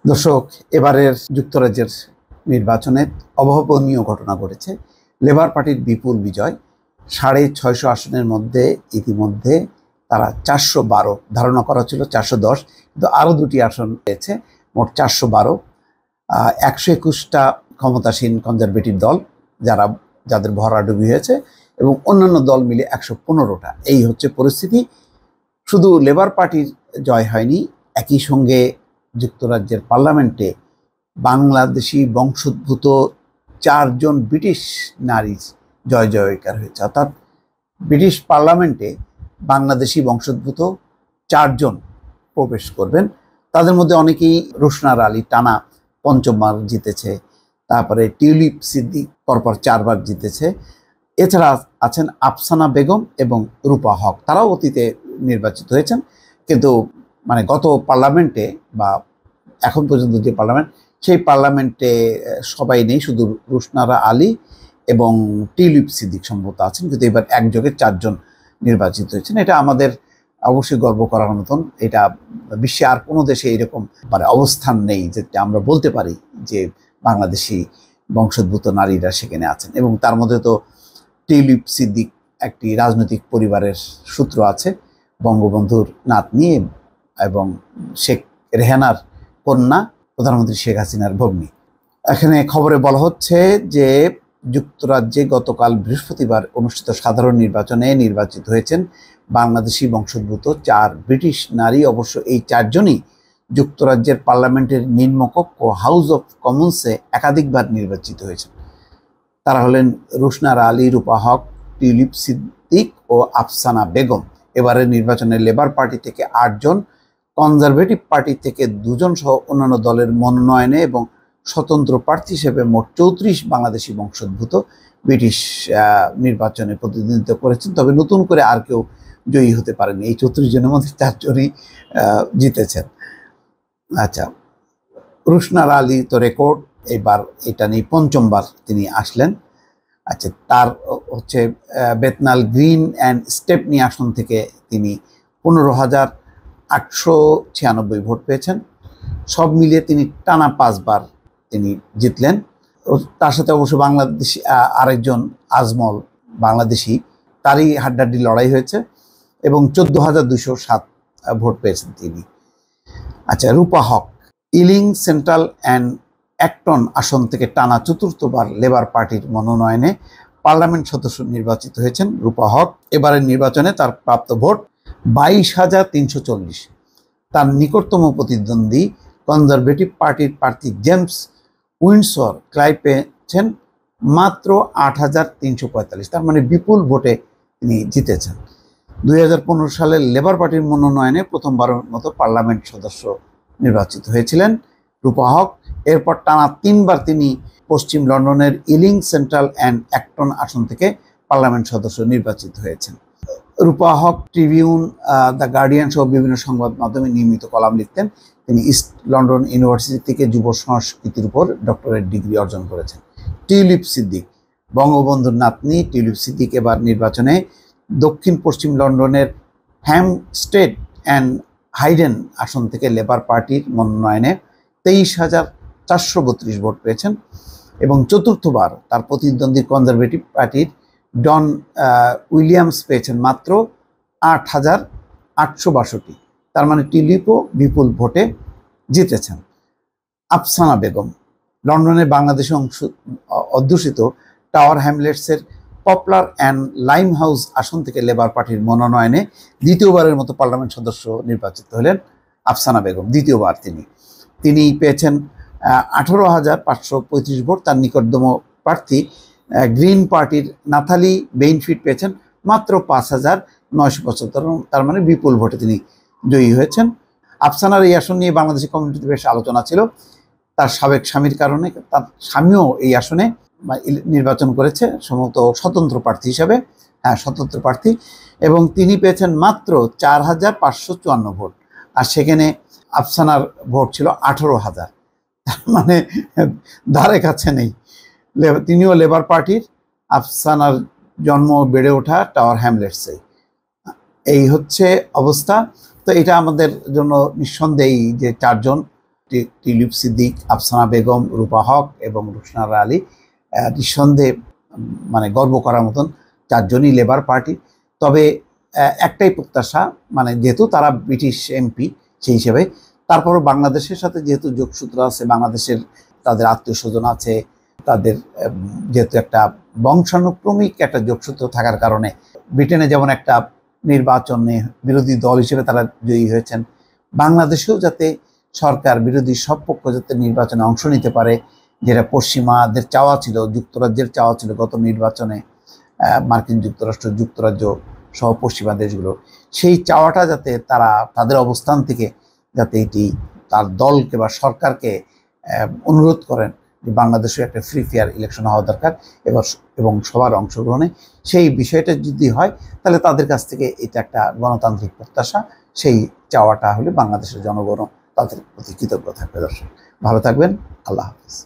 দর্শক, এবারের যুক্তরাজ্যের নির্বাচনে অভাবনীয় ঘটনা ঘটেছে। লেবার পার্টির বিপুল বিজয়। 650 আসনের মধ্যে ইতিমধ্যে তারা 412, ধারণা করা ছিল 410, কিন্তু আরও দুটি আসন পেয়েছে। মোট 412। 121টা ক্ষমতাসীন কনজারভেটিভ দল যাদের ভরাডুবি হয়েছে, এবং অন্যান্য দল মিলে 115টা। এই হচ্ছে পরিস্থিতি। শুধু লেবার পার্টির জয় হয়নি, একই সঙ্গে যুক্তরাজ্যের পার্লামেন্টে বাংলাদেশি বংশোদ্ভূত 4 জন ব্রিটিশ নারীর জয় জয়কার হয়েছে। অর্থাৎ ব্রিটিশ পার্লামেন্টে বাংলাদেশি বংশোদ্ভূত 4 জন প্রবেশ করবেন। তাদের মধ্যে অনেকেই রোশনার আলী টানা 5বার জিতেছে, তারপরে টিউলিপ সিদ্দিক পরপর 4 বার জিতেছে। এছাড়া আছেন আফসানা বেগম এবং রূপা হক, তারাও অতীতে নির্বাচিত হয়েছেন। কিন্তু গত পার্লামেন্টে বা এখন পর্যন্ত যে পার্লামেন্ট, সেই পার্লামেন্টে সবাই নেই, শুধু রোশনারা আলী এবং টিউলিপ সিদ্দিক সম্ভবত আছেন। কিন্তু এবার একযোগে 4 জন নির্বাচিত হয়েছেন। এটা আমাদের অবশ্যই গর্ব করার মতন। এটা বিশ্বে আর কোনো দেশে এরকম অবস্থান নেই যে আমরা বলতে পারি যে বাংলাদেশি বংশোদ্ভূত নারীরা সেখানে আছেন। এবং তার মধ্যে তো টিউলিপ সিদ্দিক একটি রাজনৈতিক পরিবারের সূত্র আছে, বঙ্গবন্ধুর নাতনি এবং শেখ রেহানার কন্যা, প্রধানমন্ত্রী শেখ হাসিনার ভগ্নী। এখানে খবরে বলা হচ্ছে যে যুক্তরাজ্যে গতকাল বৃহস্পতিবার অনুষ্ঠিত সাধারণ নির্বাচনে নির্বাচিত হয়েছেন বাংলাদেশি বংশোদ্ভূত 4 ব্রিটিশ নারী। অবশ্য এই 4 জনই যুক্তরাজ্যের পার্লামেন্টের নিম্নকক্ষ হাউস অফ কমন্সে একাধিকবার নির্বাচিত হয়েছেন। তারা হলেন রোশনারা আলী, রূপা হক, টিউলিপ সিদ্দিক ও আফসানা বেগম। এবারের নির্বাচনে লেবার পার্টি থেকে 8 জন, কনজারভেটিভ পার্টি থেকে 2 জন সহ অন্যান্য দলের মনোনয়নে এবং স্বতন্ত্র প্রার্থী হিসেবে মোট 34 বাংলাদেশি বংশোদ্ভূত ব্রিটিশ নির্বাচনে প্রতিনিধিত্ব করেছেন। তবে নতুন করে আর কেউ জয়ী হতে পারেনি। এই 34 জনের মধ্যে 4 জনই জিতেছেন। আচ্ছা, রোশনারা আলী তো রেকর্ড, এবার এটা নিয়ে 5বার তিনি আসলেন। আচ্ছা, তার হচ্ছে বেতনাল গ্রিন অ্যান্ড স্টেপনি আসন থেকে তিনি 15,896 ভোট পেয়েছেন। সব মিলিয়ে তিনি টানা 5 বার তিনি জিতলেন। তার সাথে অবশ্য বাংলাদেশি আরেকজন আজমল বাংলাদেশি, তারই হাড্ডাহাড্ডি লড়াই হয়েছে এবং 14,207 ভোট পেয়েছেন তিনি। আচ্ছা, রূপা হক ইলিং সেন্ট্রাল অ্যান্ড অ্যাক্টন আসন থেকে টানা 4র্থবার লেবার পার্টির মনোনয়নে পার্লামেন্ট সদস্য নির্বাচিত হয়েছেন রূপা হক। এবারের নির্বাচনে তার প্রাপ্ত ভোট 22,340। তার নিকটতম প্রতিদ্বন্দ্বী কনজারভেটিভ পার্টির প্রার্থী জেমস উইন্ডসর ক্লাইভ পেয়েছেন মাত্র 8,345। তার বিপুল ভোটে তিনি জিতেছেন। 2015 সালে লেবার পার্টির মনোনয়নে প্রথমবারের মতো পার্লামেন্ট সদস্য নির্বাচিত হয়েছিলেন রূপা হক। এরপর টানা 3 বার তিনি পশ্চিম লন্ডনের ইলিং সেন্ট্রাল অ্যান্ড অ্যাক্টন আসন থেকে পার্লামেন্ট সদস্য নির্বাচিত হয়েছেন। রূপা হক ট্রিবিউন, দ্য গার্ডিয়ান সহ বিভিন্ন সংবাদ মাধ্যমে নিয়মিত কলাম লিখতেন। তিনি ইস্ট লন্ডন ইউনিভার্সিটি থেকে যুব সংস্কৃতির উপর ডক্টরেট ডিগ্রি অর্জন করেছেন। টিউলিপ সিদ্দিক বঙ্গবন্ধুর নাতনি। টিউলিপ সিদ্দিক এবার নির্বাচনে দক্ষিণ পশ্চিম লন্ডনের হ্যামস্টেড অ্যান্ড হাইডেন আসন থেকে লেবার পার্টির মনোনয়নে 23,432 ভোট পেয়েছেন এবং 4র্থবার তার প্রতিদ্বন্দ্বী কনজারভেটিভ পার্টির ডন উইলিয়ামস পেয়েছেন মাত্র 8,862। তার টিউলিপও বিপুল ভোটে জিতেছেন। আফসানা বেগম লন্ডনে বাংলাদেশে অধ্যুষিত টাওয়ার হ্যামলেটসের পপলার অ্যান্ড লাইম হাউস আসন থেকে লেবার পার্টির মনোনয়নে দ্বিতীয়বারের মতো পার্লামেন্ট সদস্য নির্বাচিত হলেন আফসানা বেগম। দ্বিতীয়বার তিনি পেয়েছেন 18,535 ভোট। তার নিকটতম প্রার্থী গ্রিন পার্টির নাথালি বেইনফিট পেয়েছেন মাত্র 5,975। তার বিপুল ভোটে তিনি জয়ী হয়েছেন। আফসানার এই আসন নিয়ে বাংলাদেশি কমিউনিটিতে বেশ আলোচনা ছিল। তার সাবেক স্বামীর কারণে তার স্বামীও এই আসনে নির্বাচন করেছে, সম্ভবত স্বতন্ত্র প্রার্থী হিসাবে। হ্যাঁ, স্বতন্ত্র প্রার্থী, এবং তিনি পেয়েছেন মাত্র 4,554 ভোট। আর সেখানে আফসানার ভোট ছিল 18,000। ধারে কাছে নেই। তিনিও লেবার পার্টির। আফসানার জন্ম বেড়ে ওঠা টাওয়ার হ্যামলেটসে। এই হচ্ছে অবস্থা। তো এটা আমাদের জন্য নিঃসন্দেহেই যে 4 জন টিউলিপ সিদ্দিক, আফসানা বেগম, রূপা হক এবং রুশনারা আলী নিঃসন্দেহে মানে গর্ব করার মতন চারজনই লেবার পার্টি। তবে একটাই প্রত্যাশা, মানে যেহেতু তারা ব্রিটিশ এমপি সেই হিসেবে, তারপরও বাংলাদেশের সাথে যেহেতু যোগসূত্র আছে, বাংলাদেশের তাদের আত্মীয় স্বজন আছে, তাদের যেহেতু একটা বংশানুক্রমিক একটা যোগসূত্র থাকার কারণে ব্রিটেনে যেমন একটা নির্বাচনে বিরোধী দল হিসেবে তারা জয়ী হয়েছেন, বাংলাদেশেও যাতে সরকার বিরোধী সব পক্ষ যাতে নির্বাচনে অংশ নিতে পারে, যেটা পশ্চিমাদের চাওয়া ছিল, যুক্তরাজ্যের চাওয়া ছিল গত নির্বাচনে, মার্কিন যুক্তরাষ্ট্র, যুক্তরাজ্য সহ পশ্চিমা দেশগুলো, সেই চাওয়াটা যাতে তারা তাদের অবস্থান থেকে যাতে এটি তার দলকে বা সরকারকে অনুরোধ করেন যে বাংলাদেশে একটা ফ্রি ফেয়ার ইলেকশন হওয়া দরকার এবং সবার অংশগ্রহণে, সেই বিষয়টা যদি হয় তাহলে তাদের কাছ থেকে এটা একটা গণতান্ত্রিক প্রত্যাশা, সেই চাওয়াটা হলে বাংলাদেশের জনগণও তাদের প্রতি কৃতজ্ঞ থাকবে। দর্শক ভালো থাকবেন, আল্লাহ হাফিজ।